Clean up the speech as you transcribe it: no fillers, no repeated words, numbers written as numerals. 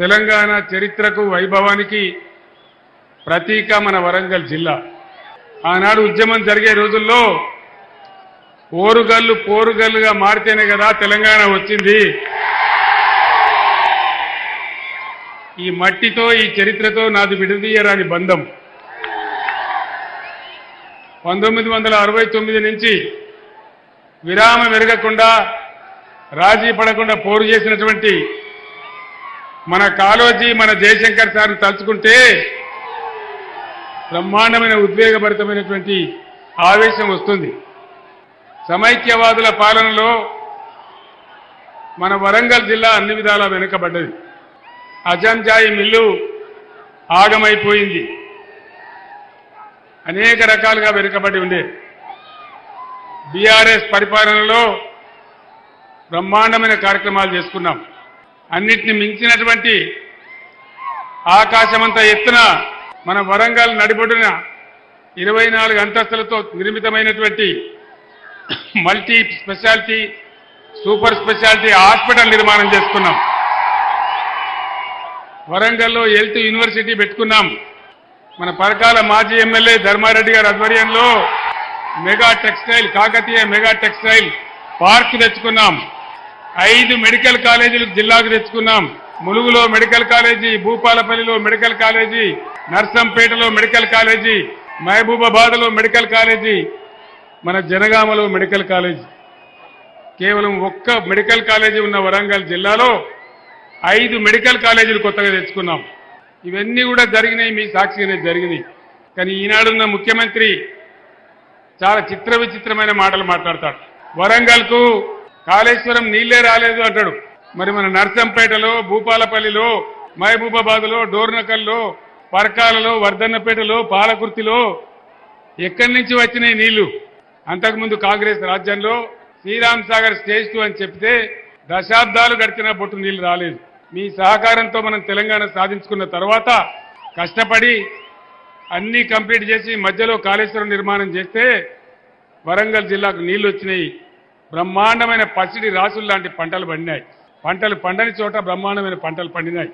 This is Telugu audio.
తెలంగాణ చరిత్రకు వైభవానికి ప్రతీక మన వరంగల్ జిల్లా. ఆనాడు ఉద్యమం జరిగే రోజుల్లో ఓరుగల్లు పోరుగల్లుగా మారితేనే కదా తెలంగాణ వచ్చింది. ఈ మట్టితో ఈ చరిత్రతో నాది విడదీయరాని బంధం. 1969 నుంచి విరామం వెరగకుండా రాజీ పడకుండా పోరు చేసినటువంటి మన కాళోజీ మన జయశంకర్ సార్ని తలుచుకుంటే బ్రహ్మాండమైన ఉద్వేగభరితమైనటువంటి ఆవేశం వస్తుంది. సమైక్యవాదుల పాలనలో మన వరంగల్ జిల్లా అన్ని విధాలా వెనుకబడ్డది. అజంజాయి మిల్లు ఆగమైపోయింది. అనేక రకాలుగా వెనుకబడి ఉండే బీఆర్ఎస్ పరిపాలనలో బ్రహ్మాండమైన కార్యక్రమాలు చేసుకున్నాం. అన్నిటిని మించినటువంటి ఆకాశమంత ఎత్తున మన వరంగల్ నడిబొడ్డున 24 అంతస్తులతో నిర్మితమైనటువంటి multi speciality super speciality hospital నిర్మాణం చేసుకున్నాం. వరంగల్లో హెల్త్ యూనివర్సిటీ పెట్టుకున్నాం. మన పరకాల మాజీ ఎమ్మెల్యే ధర్మారెడ్డి గారి ఆధ్వర్యంలో mega textile Kakatiya mega textile park తెచ్చుకున్నాం. 5 మెడికల్ కాలేజీలు జిల్లాకు తెచ్చుకున్నాం. ములుగులో మెడికల్ కాలేజీ, భూపాలపల్లిలో మెడికల్ కాలేజీ, నర్సంపేటలో మెడికల్ కాలేజీ, మహబూబాబాద్లో మెడికల్ కాలేజీ, మన జనగామలో మెడికల్ కాలేజీ. కేవలం ఒక్క మెడికల్ కాలేజీ ఉన్న వరంగల్ జిల్లాలో 5 మెడికల్ కాలేజీలు కొత్తగా తెచ్చుకున్నాం. ఇవన్నీ కూడా జరిగినాయి, మీ సాక్షిగానే జరిగినాయి. కానీ ఈనాడున్న ముఖ్యమంత్రి చాలా చిత్ర విచిత్రమైన మాటలు మాట్లాడతాడు. వరంగల్కు కాళేశ్వరం నీళ్లే రాలేదు అంటాడు. మరి మన నర్సంపేటలో, భూపాలపల్లిలో, మహబూబాబాద్లో, డోర్నకల్లో, పరకాలలో, వర్ధన్నపేటలో, పాలకుర్తిలో ఎక్కడి నుంచి వచ్చినాయి నీళ్లు? అంతకుముందు కాంగ్రెస్ రాజ్యంలో శ్రీరామ్ సాగర్ స్టేజ్ 2 అని చెప్తే దశాబ్దాలు గడిచిన బొట్టు నీళ్లు రాలేదు. మీ సహకారంతో మనం తెలంగాణ సాధించుకున్న తర్వాత కష్టపడి అన్ని కంప్లీట్ చేసి మధ్యలో కాళేశ్వరం నిర్మాణం చేస్తే వరంగల్ జిల్లాకు నీళ్లు వచ్చినాయి. బ్రహ్మాండమైన పసిడి రాసులు లాంటి పంటలు పండినాయి. పంటలు పండని చోట బ్రహ్మాండమైన పంటలు పండినాయి.